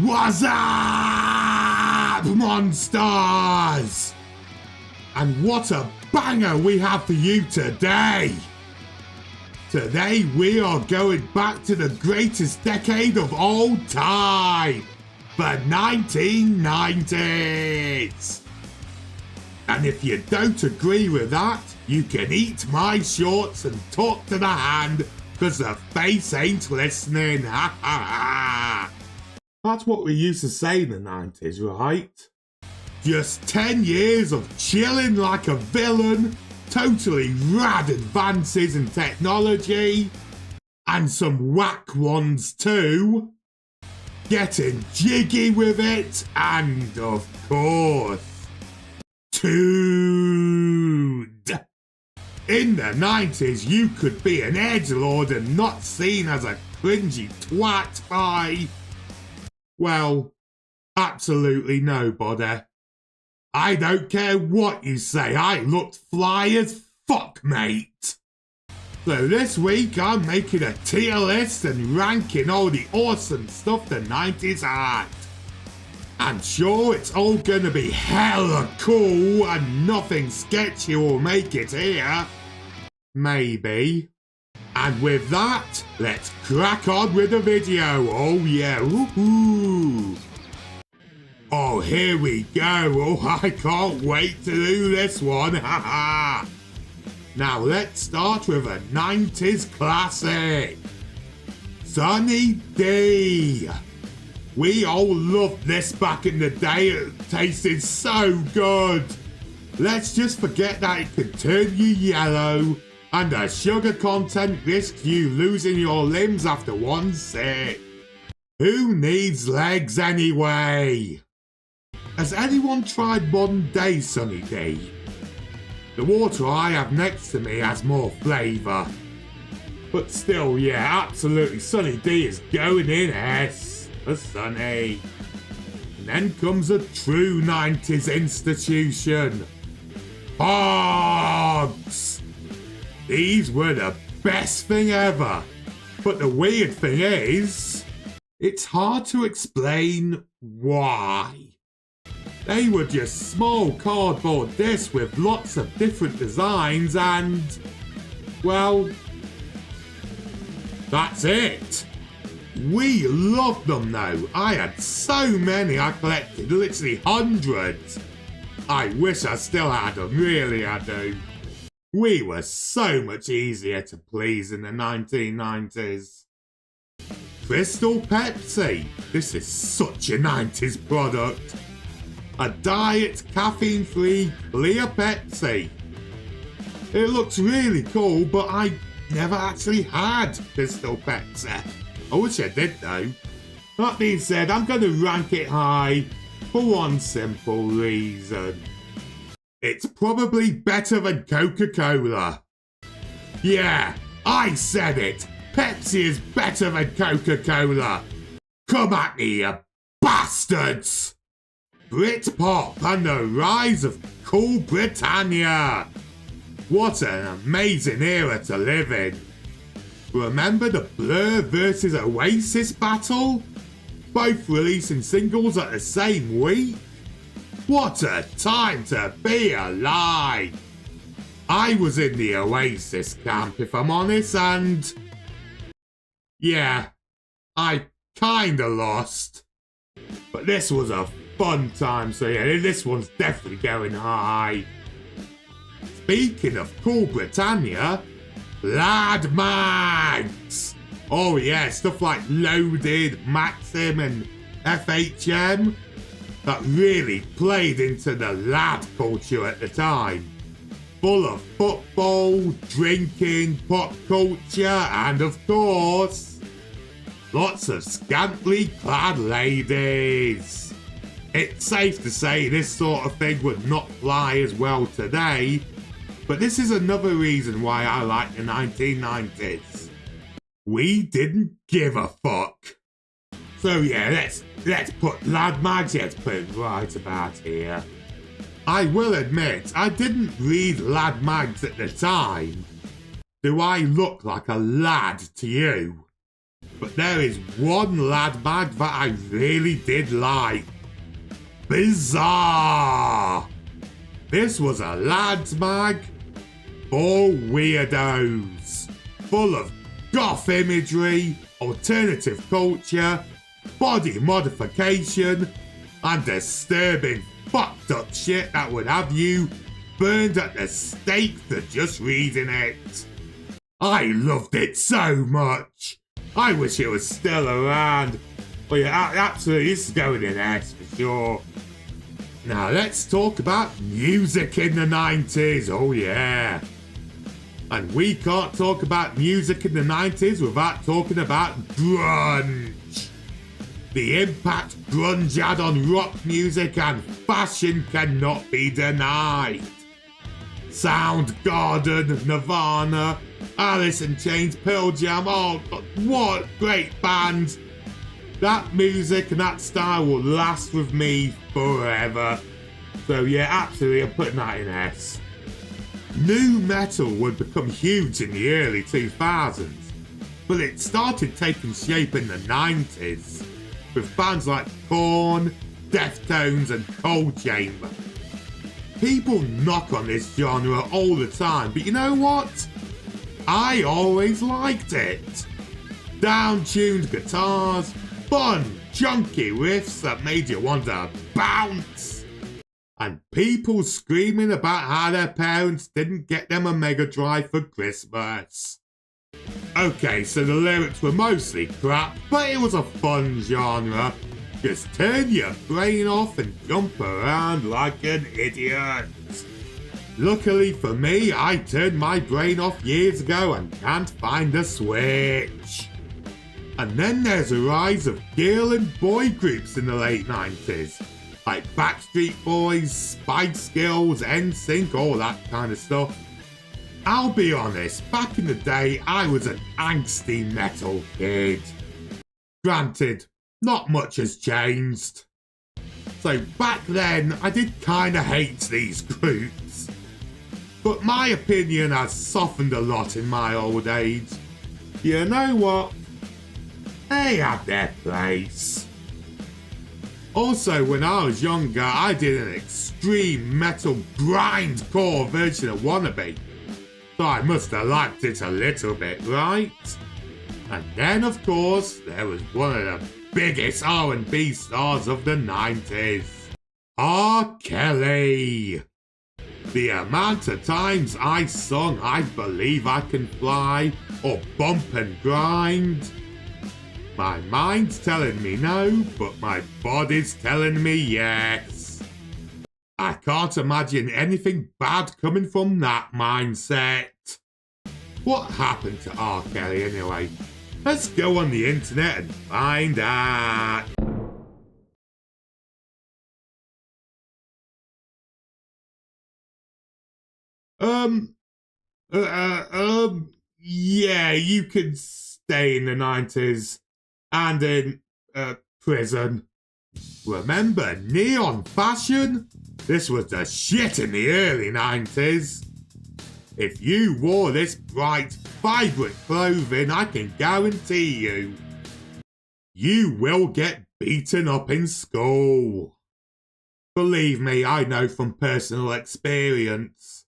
What's up, monsters? And what a banger we have for you today! Today we are going back to the greatest decade of all time, the 1990s. And if you don't agree with that, you can eat my shorts and talk to the hand, cause the face ain't listening, ha ha ha. That's what we used to say in the 90s, right? Just 10 years of chilling like a villain, totally rad advances in technology, and some whack ones too. Getting jiggy with it, and of course, tuned. In the 90s, you could be an edgelord and not seen as a cringy twat by, well, absolutely nobody. I don't care what you say, I looked fly as fuck, mate. So this week I'm making a tier list and ranking all the awesome stuff the 90s had. I'm sure it's all gonna be hella cool and nothing sketchy will make it here. Maybe. And with that, let's crack on with the video. Oh yeah, woohoo! Oh, here we go. Oh, I can't wait to do this one. Haha. Now let's start with a 90s classic. Sunny D. We all loved this back in the day. It tasted so good. Let's just forget that it could turn you yellow and the sugar content risks you losing your limbs after one sip. Who needs legs anyway? Has anyone tried modern day Sunny D? The water I have next to me has more flavour. But still, yeah, absolutely, Sunny D is going in S for Sunny. And then comes a true 90s institution. Hogs! These were the best thing ever. But the weird thing is, it's hard to explain why. They were just small cardboard discs with lots of different designs and, well, that's it. We loved them though. I had so many, I collected literally hundreds. I wish I still had them, really I do. We were so much easier to please in the 1990s. Crystal Pepsi. This is such a 90s product. A diet, caffeine-free, clear Pepsi. It looks really cool, but I never actually had Crystal Pepsi. I wish I did though. That being said, I'm going to rank it high for one simple reason. It's probably better than Coca-Cola. Yeah, I said it. Pepsi is better than Coca-Cola. Come at me, you bastards. Britpop and the rise of Cool Britannia. What an amazing era to live in. Remember the Blur versus Oasis battle? Both releasing singles at the same week? What a time to be alive. I was in the Oasis camp if I'm honest, and yeah, I kinda lost. But this was a fun time, so yeah, this one's definitely going high. Speaking of Cool Britannia, Lad Mags. Oh yeah, stuff like Loaded, Maxim and FHM that really played into the lad culture at the time. Full of football, drinking, pop culture and of course, lots of scantily clad ladies. It's safe to say this sort of thing would not fly as well today, but this is another reason why I like the 1990s. We didn't give a fuck. So yeah, let's put Lad Mags, let's put it right about here. I will admit, I didn't read Lad Mags at the time. Do I look like a lad to you? But there is one lad mag that I really did like. Bizarre! This was a lads mag for weirdos, full of goth imagery, alternative culture, body modification, and disturbing fucked up shit that would have you burned at the stake for just reading it. I loved it so much. I wish it was still around. But yeah, absolutely, this is going in S for sure. Now let's talk about music in the 90s, oh yeah. And we can't talk about music in the 90s without talking about grunge. The impact grunge had on rock music and fashion cannot be denied. Soundgarden, Nirvana, Alice in Chains, Pearl Jam, oh God, what great bands. That music and that style will last with me forever. So yeah, absolutely, I'm putting that in S. Nu metal would become huge in the early 2000s, but it started taking shape in the 90s, with bands like Korn, Deftones and Cold Chamber. People knock on this genre all the time, but you know what? I always liked it. Down-tuned guitars, fun, chunky riffs that made you want to bounce. And people screaming about how their parents didn't get them a Mega Drive for Christmas. Okay, so the lyrics were mostly crap, but it was a fun genre. Just turn your brain off and jump around like an idiot. Luckily for me, I turned my brain off years ago and can't find the switch. And then there's a rise of girl and boy groups in the late 90s. Like Backstreet Boys, Spice Girls, NSYNC, all that kind of stuff. I'll be honest, back in the day, I was an angsty metal kid. Granted, not much has changed. So back then, I did kinda hate these groups. But my opinion has softened a lot in my old age. You know what? They have their place. Also, when I was younger, I did an extreme metal grindcore version of Wannabe. So I must have liked it a little bit, right? And then, of course, there was one of the biggest R&B stars of the 90s. R. Kelly. The amount of times I sung I Believe I Can Fly or Bump and Grind. My mind's telling me no, but my body's telling me yes. I can't imagine anything bad coming from that mindset. What happened to R. Kelly anyway? Let's go on the internet and find out. Yeah, you could stay in the 90s. And in prison. Remember neon fashion? This was the shit in the early 90s. If you wore this bright, vibrant clothing, I can guarantee you will get beaten up in school. Believe me, I know from personal experience.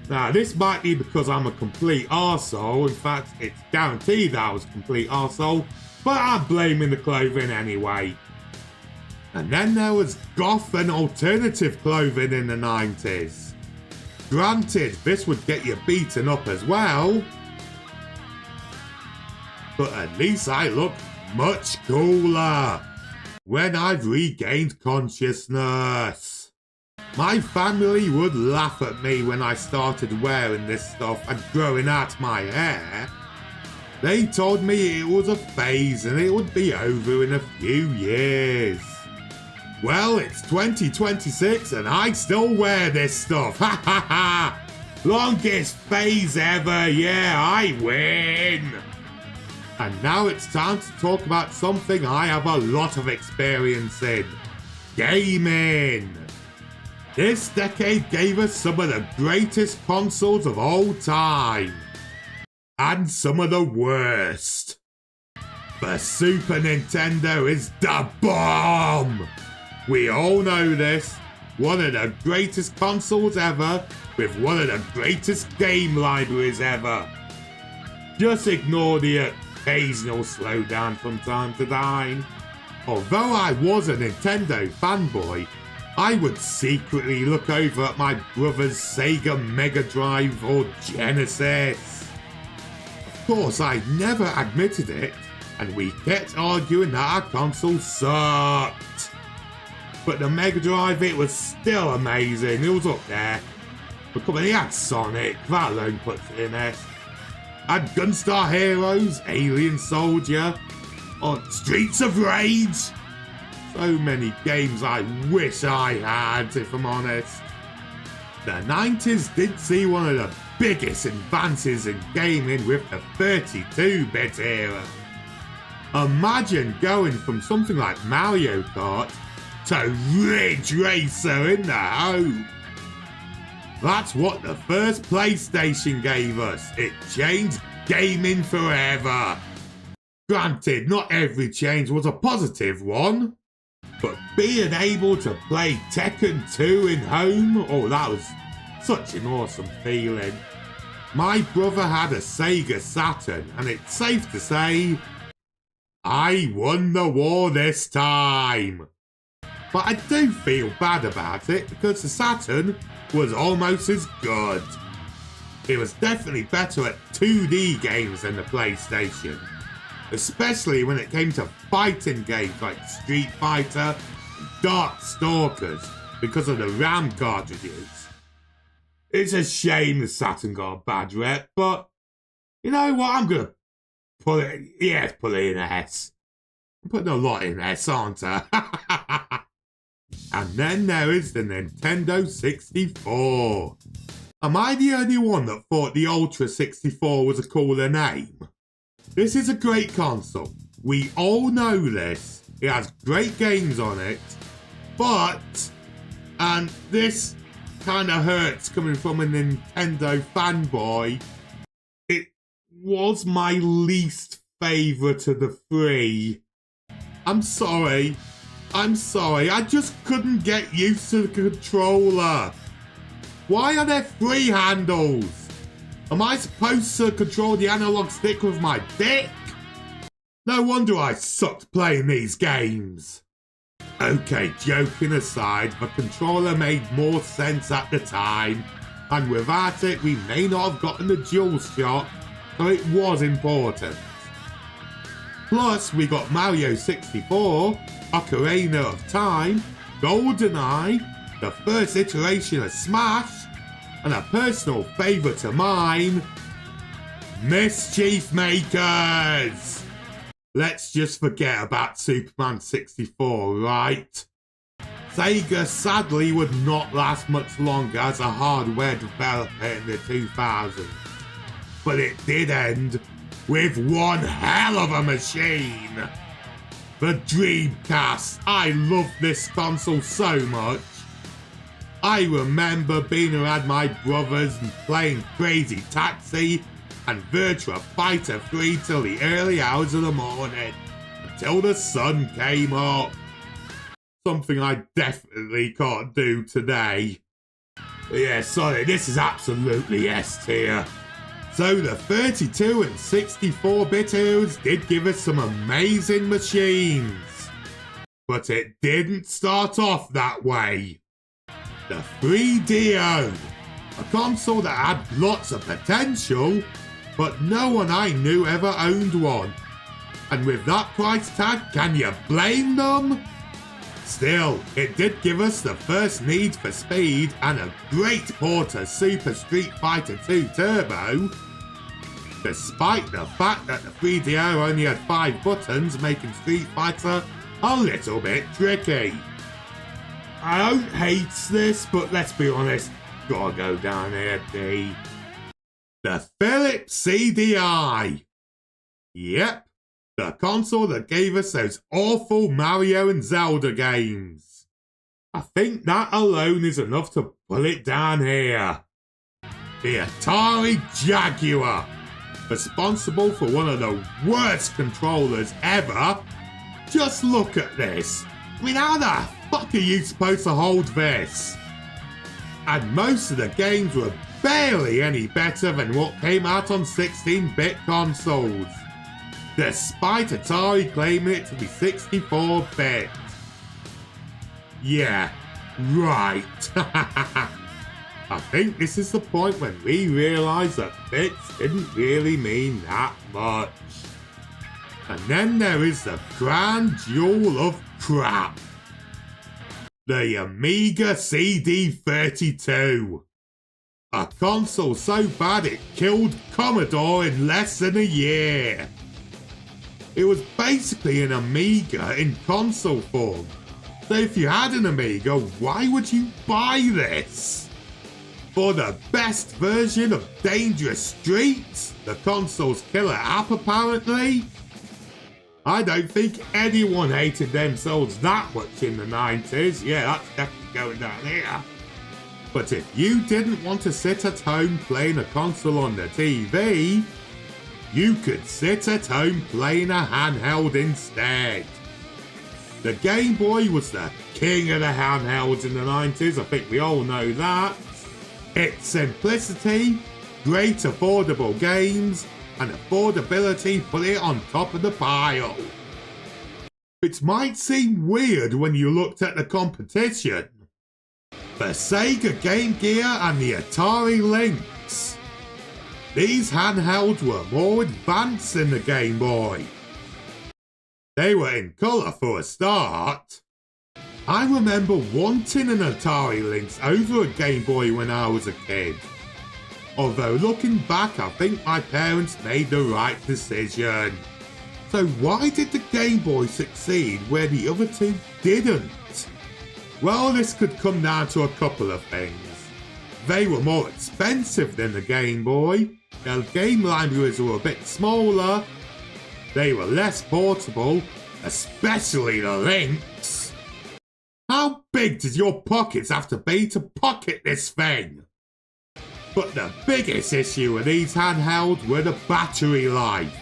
Now, this might be because I'm a complete arsehole. In fact, it's guaranteed that I was a complete arsehole. But I'm blaming the clothing anyway. And then there was goth and alternative clothing in the 90s. Granted, this would get you beaten up as well. But at least I look much cooler when I've regained consciousness. My family would laugh at me when I started wearing this stuff and growing out my hair. They told me it was a phase and it would be over in a few years. Well, it's 2026 and I still wear this stuff. Ha ha ha! Longest phase ever, yeah, I win! And now it's time to talk about something I have a lot of experience in. Gaming! This decade gave us some of the greatest consoles of all time. And some of the worst. The Super Nintendo is the bomb! We all know this. One of the greatest consoles ever, with one of the greatest game libraries ever. Just ignore the occasional slowdown from time to time. Although I was a Nintendo fanboy, I would secretly look over at my brother's Sega Mega Drive or Genesis. Of course, I never admitted it, and we kept arguing that our console sucked. But the Mega Drive, it was still amazing. It was up there. But come on, he had Sonic. That alone puts it in there. Had Gunstar Heroes, Alien Soldier, or Streets of Rage. So many games I wish I had, if I'm honest. The 90s did see one of the biggest advances in gaming with the 32-bit era. Imagine going from something like Mario Kart to Ridge Racer in the home. That's what the first PlayStation gave us. It changed gaming forever. Granted, not every change was a positive one, but being able to play Tekken 2 in home, oh, that was such an awesome feeling. My brother had a Sega Saturn, and it's safe to say, I won the war this time. But I do feel bad about it because the Saturn was almost as good. It was definitely better at 2D games than the PlayStation, especially when it came to fighting games like Street Fighter and Darkstalkers because of the RAM cartridges. It's a shame the Saturn got a bad rep, but you know what, I'm gonna put it in S. I'm putting a lot in S, aren't I? And then there is the Nintendo 64. Am I the only one that thought the Ultra 64 was a cooler name? This is a great console. We all know this. It has great games on it. But, and this kind of hurts coming from a Nintendo fanboy, it was my least favourite of the three. I'm sorry, I just couldn't get used to the controller. Why are there three handles? Am I supposed to control the analog stick with my dick? No wonder I sucked playing these games. Okay, joking aside, the controller made more sense at the time, and without it we may not have gotten the DualShock, so it was important. Plus, we got Mario 64, Ocarina of Time, GoldenEye, the first iteration of Smash, and a personal favourite of mine, Mischief Makers! Let's just forget about Superman 64, right? Sega sadly would not last much longer as a hardware developer in the 2000s, but it did end with one hell of a machine! The Dreamcast. I love this console so much. I remember being around my brothers and playing Crazy Taxi and Virtua Fighter 3 till the early hours of the morning, until the sun came up. Something I definitely can't do today. Yeah, sorry, this is absolutely S tier. So the 32 and 64-bit eras did give us some amazing machines. But it didn't start off that way. The 3DO, a console that had lots of potential, but no one I knew ever owned one. And with that price tag, can you blame them? Still, it did give us the first Need for Speed and a great port of Super Street Fighter 2 Turbo. Despite the fact that the 3DO only had 5 buttons, making Street Fighter a little bit tricky. I don't hate this, but let's be honest, gotta go down here, D. The Philips CDI. Yep, the console that gave us those awful Mario and Zelda games. I think that alone is enough to pull it down here. The Atari Jaguar. responsible for one of the worst controllers ever. Just look at this. I mean, how the fuck are you supposed to hold this? And most of the games were barely any better than what came out on 16-bit consoles, despite Atari claiming it to be 64-bit. Yeah, right. I think this is the point when we realise that bits didn't really mean that much. And then there is the crown jewel of crap. The Amiga CD32. A console so bad it killed Commodore in less than a year. It was basically an Amiga in console form. So if you had an Amiga, why would you buy this? For the best version of Dangerous Streets, the console's killer app apparently? I don't think anyone hated themselves that much in the 90s. Yeah, that's definitely going down here. But if you didn't want to sit at home playing a console on the TV, you could sit at home playing a handheld instead. The Game Boy was the king of the handhelds in the 90s, I think we all know that. Its simplicity, great affordable games, and affordability put it on top of the pile. It might seem weird when you looked at the competition. The Sega Game Gear and the Atari Lynx. These handhelds were more advanced than the Game Boy. They were in colour for a start. I remember wanting an Atari Lynx over a Game Boy when I was a kid. Although looking back, I think my parents made the right decision. So why did the Game Boy succeed where the other two didn't? Well, this could come down to a couple of things. They were more expensive than the Game Boy, their game libraries were a bit smaller, they were less portable, especially the Lynx. How big does your pockets have to be to pocket this thing? But the biggest issue with these handhelds were the battery life.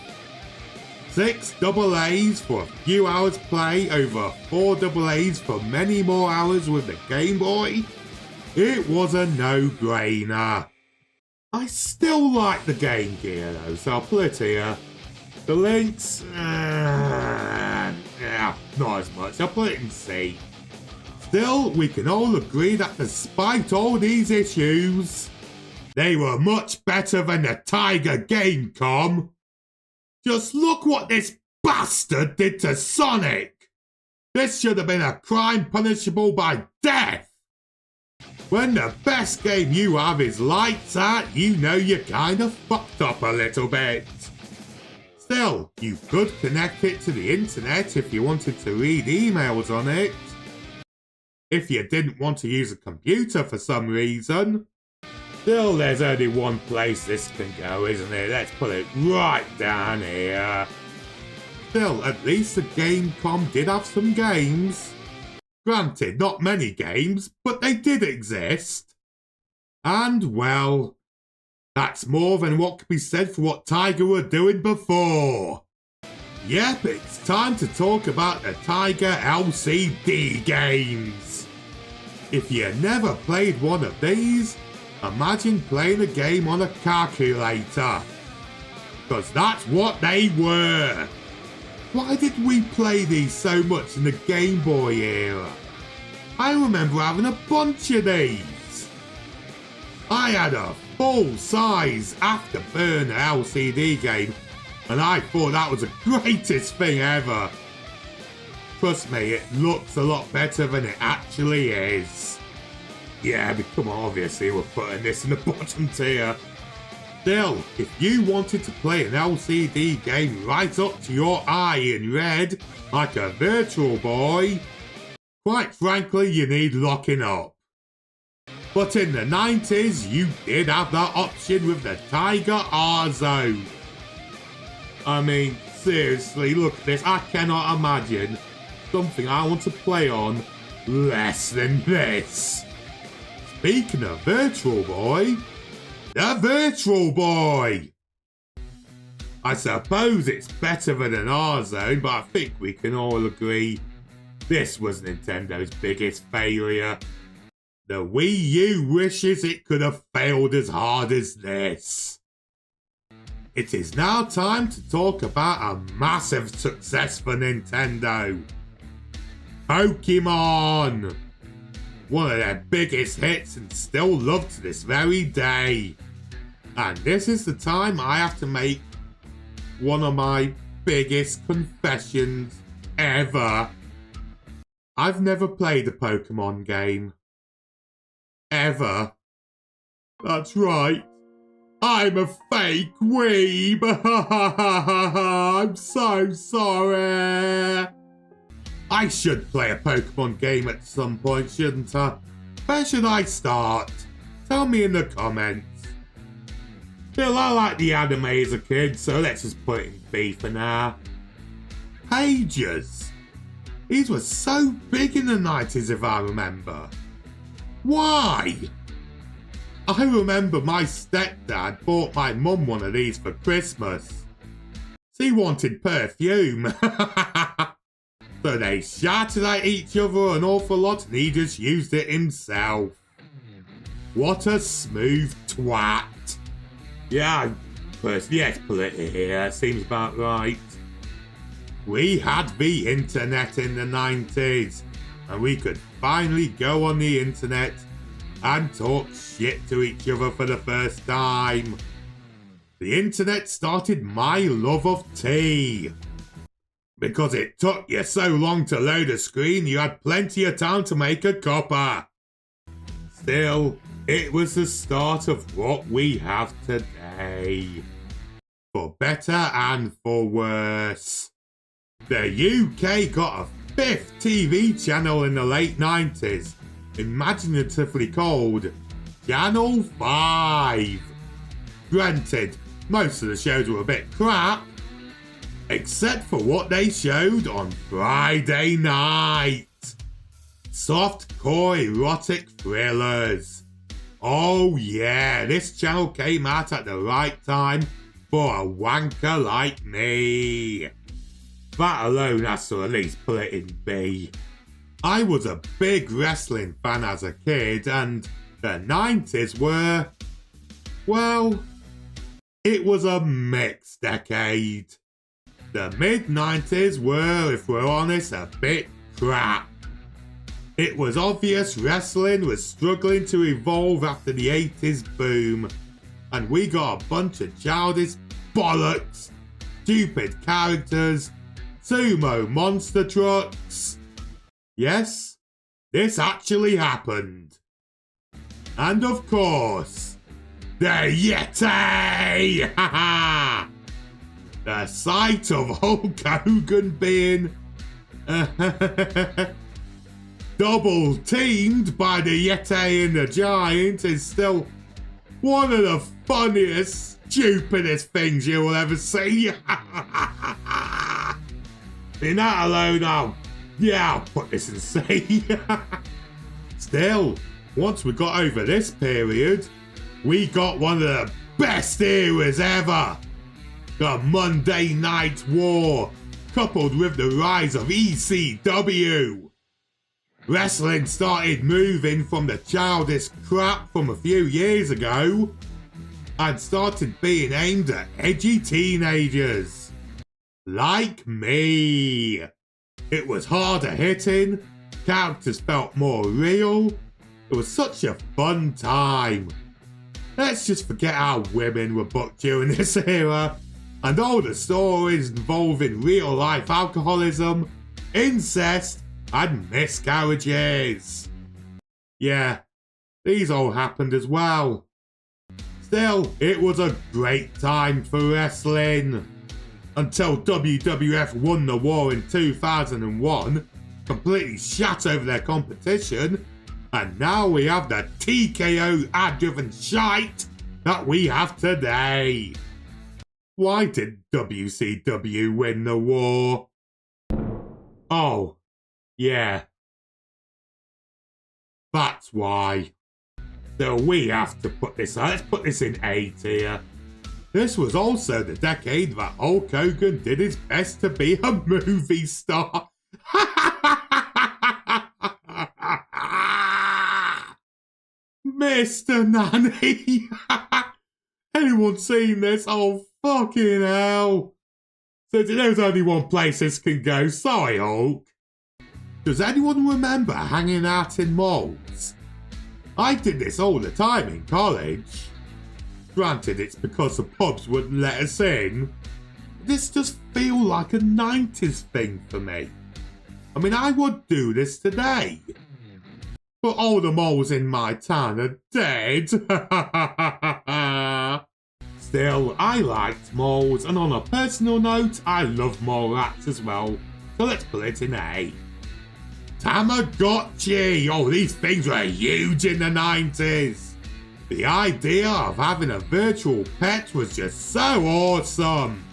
6 AA's for a few hours play over 4 AA's for many more hours with the Game Boy? It was a no-brainer. I still like the Game Gear though, so I'll put it here. The Lynx, yeah, not as much, I'll put it in C. Still, we can all agree that despite all these issues, they were much better than the Tiger Gamecom. Just look what this bastard did to Sonic! This should have been a crime punishable by death! When the best game you have is Lights Out, you know you kind of fucked up a little bit. Still, you could connect it to the internet if you wanted to read emails on it. If you didn't want to use a computer for some reason. Still, there's only one place this can go, isn't it? Let's put it right down here. Still, at least the Gamecom did have some games. Granted, not many games, but they did exist. And, well, that's more than what could be said for what Tiger were doing before. Yep, it's time to talk about the Tiger LCD games. If you never played one of these, imagine playing a game on a calculator. Because that's what they were. Why did we play these so much in the Game Boy era? I remember having a bunch of these. I had a full-size Afterburner LCD game, and I thought that was the greatest thing ever. Trust me, it looks a lot better than it actually is. Yeah, but come on, obviously we're putting this in the bottom tier. Still, if you wanted to play an LCD game right up to your eye in red, like a Virtual Boy, quite frankly you need locking up. But in the 90s, you did have that option with the Tiger R-Zone. I mean, seriously, look at this, I cannot imagine something I want to play on less than this. Speaking of Virtual Boy, the Virtual Boy! I suppose it's better than an R-Zone, but I think we can all agree this was Nintendo's biggest failure. The Wii U wishes it could have failed as hard as this. It is now time to talk about a massive success for Nintendo. Pokemon! One of their biggest hits and still loved to this very day. And this is the time I have to make one of my biggest confessions ever. I've never played a Pokemon game. Ever. That's right. I'm a fake weeb. I'm so sorry. I should play a Pokemon game at some point, shouldn't I? Where should I start? Tell me in the comments. Still, I like the anime as a kid, so let's just put it in B for now. Pages. These were so big in the 90s if I remember. Why? I remember my stepdad bought my mum one of these for Christmas. She wanted perfume. So they shouted at each other an awful lot and he just used it himself. What a smooth twat. Yeah, let's put it here, seems about right. We had the internet in the 90s, and we could finally go on the internet and talk shit to each other for the first time. The internet started my love of tea. Because it took you so long to load a screen, you had plenty of time to make a cuppa. Still, it was the start of what we have today. For better and for worse. The UK got a 5th TV channel in the late 90s, imaginatively called Channel 5. Granted, most of the shows were a bit crap, except for what they showed on Friday night. Soft-core erotic thrillers. Oh yeah, this channel came out at the right time for a wanker like me. That alone has to at least put it in B. I was a big wrestling fan as a kid, and the 90s were, well, it was a mixed decade. The mid-90s were, if we're honest, a bit crap. It was obvious wrestling was struggling to evolve after the 80s boom, and we got a bunch of childish bollocks, stupid characters, sumo monster trucks. Yes, this actually happened. And of course, the Yeti! Haha! The sight of Hulk Hogan being double teamed by the Yeti and the Giant is still one of the funniest, stupidest things you will ever see. In that alone, I'll put this in C. Still, once we got over this period, we got one of the best eras ever. The Monday Night War, coupled with the rise of ECW. Wrestling started moving from the childish crap from a few years ago and started being aimed at edgy teenagers. Like me. It was harder hitting, characters felt more real. It was such a fun time. Let's just forget how women were booked during this era and all the stories involving real life alcoholism, incest and miscarriages. Yeah, these all happened as well. Still, it was a great time for wrestling. Until WWF won the war in 2001, completely shat over their competition, and now we have the TKO ad-driven shite that we have today. Why did WCW win the war? Oh, yeah. That's why. So we have to put this, let's put this in A tier. This was also the decade that Hulk Hogan did his best to be a movie star. Mr. Nanny! Anyone seen this? Oh, fucking hell. So there's only one place this can go. Sorry, Hulk. Does anyone remember hanging out in malls? I did this all the time in college. Granted, it's because the pubs wouldn't let us in. This does feel like a 90s thing for me. I mean, I would do this today. But all the malls in my town are dead. Still, I liked malls, and on a personal note, I love mall rats as well. So let's put it in A. Tamagotchi! Oh, these things were huge in the 90s. The idea of having a virtual pet was just so awesome.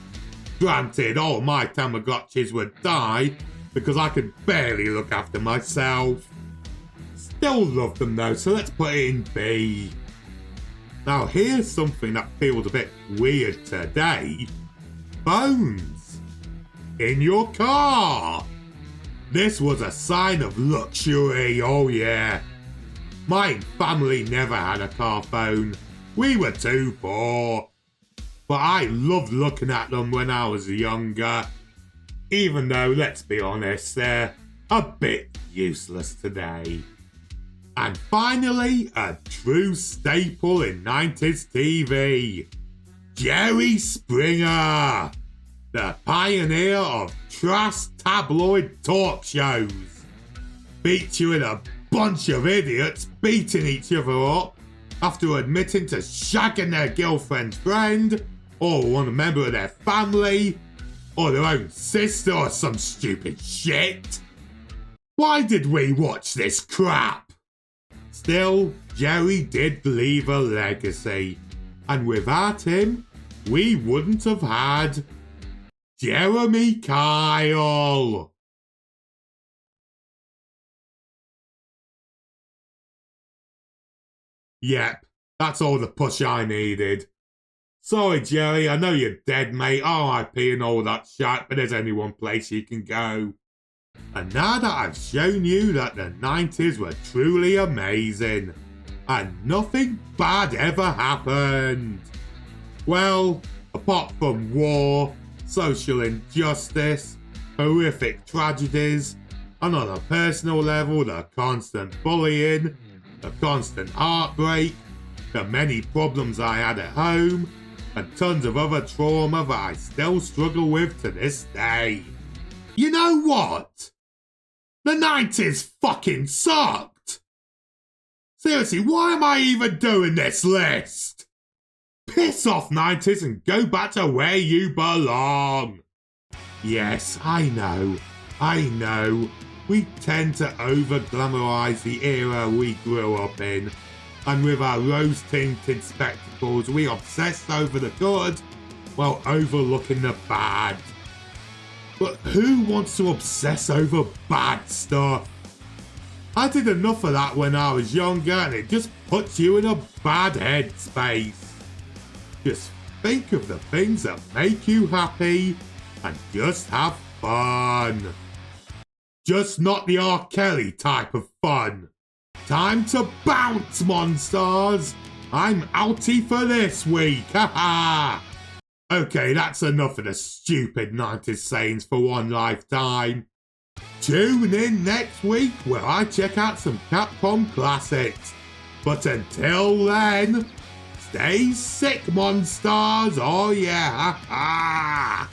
Granted, all my Tamagotchis would die because I could barely look after myself. Still love them though, so let's put it in B. Now here's something that feels a bit weird today. Phones. In your car. This was a sign of luxury, oh yeah. My family never had a car phone. We were too poor. But I loved looking at them when I was younger. Even though, let's be honest, they're a bit useless today. And finally, a true staple in 90s TV. Jerry Springer, the pioneer of trash tabloid talk shows, featuring a bunch of idiots beating each other up after admitting to shagging their girlfriend's friend, or one member of their family, or their own sister, or some stupid shit. Why did we watch this crap? Still, Jerry did leave a legacy, and without him, we wouldn't have had Jeremy Kyle. Yep, that's all the push I needed. Sorry, Jerry, I know you're dead, mate. R.I.P. and all that shit, but there's only one place you can go. And now that I've shown you that the 90s were truly amazing, and nothing bad ever happened. Well, apart from war, social injustice, horrific tragedies, and on a personal level, the constant bullying, the constant heartbreak, the many problems I had at home, and tons of other trauma that I still struggle with to this day. You know what? The 90s fucking sucked! Seriously, why am I even doing this list? Piss off, 90s, and go back to where you belong! Yes, I know. We tend to over-glamorise the era we grew up in, and with our rose-tinted spectacles, we obsess over the good while overlooking the bad. But who wants to obsess over bad stuff? I did enough of that when I was younger, and it just puts you in a bad headspace. Just think of the things that make you happy and just have fun. Just not the R. Kelly type of fun. Time to bounce, monsters! I'm outie for this week, haha! Okay, that's enough of the stupid 90s sayings for one lifetime. Tune in next week where I check out some Capcom classics. But until then, stay sick, monsters! Oh yeah, haha!